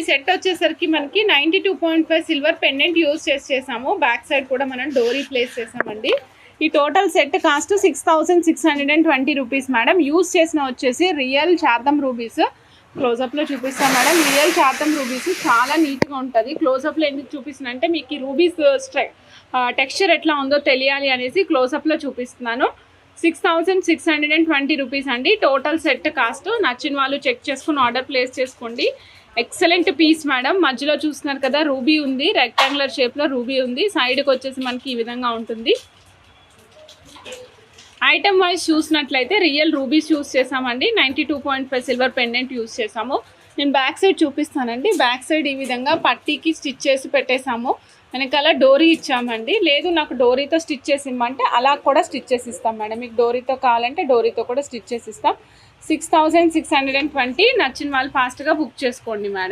Set వచ్చేసరికి మనకి 92.5 silver pendant use చేసాము. బ్యాక్ సైడ్ కూడా మనం డోరీ ప్లేస్ చేసామండి. ఈ total set cost 6620 rupees madam. Use చేసిన వచ్చేసి రియల్ శాతం రూబీస్. క్లోజప్లో చూపిస్తాం మేడం. రియల్ శాతం రూబీస్ చాలా నీట్గా ఉంటుంది. క్లోజప్లో ఎందుకు చూపిస్తున్నా అంటే మీకు ఈ రూబీస్ టెక్స్చర్ ఎట్లా ఉందో తెలియాలి అనేసి క్లోజప్లో చూపిస్తున్నాను. 6620 రూపీస్ అండి టోటల్ సెట్ కాస్ట్. నచ్చిన వాళ్ళు చెక్ చేసుకుని ఆర్డర్ ప్లేస్ చేసుకోండి. Excellent piece madam. మధ్యలో చూస్తున్నారు కదా రూబీ ఉంది, రెక్టాంగులర్ షేప్లో రూబీ ఉంది. సైడ్కి వచ్చేసి మనకి ఈ విధంగా ఉంటుంది. ఐటమ్ వైజ్ చూసినట్లయితే రియల్ రూబీస్ యూస్ చేసామండి. 92.5 సిల్వర్ పెండెంట్ యూస్ చేసాము. నేను బ్యాక్ సైడ్ చూపిస్తానండి. బ్యాక్ సైడ్ ఈ విధంగా పట్టీకి స్టిచ్ చేసి పెట్టేసాము. వెనకాల డోరీ ఇచ్చామండి. లేదు నాకు డోరీతో స్టిచ్ చేసి ఇమ్మంటే అలా కూడా స్టిచ్ చేసి ఇస్తాం మేడం. మీకు డోరీతో కావాలంటే డోరీతో కూడా స్టిచ్ చేసి ఇస్తాం. 6620. నచ్చిన వాళ్ళు ఫాస్ట్గా బుక్ చేసుకోండి మేడం.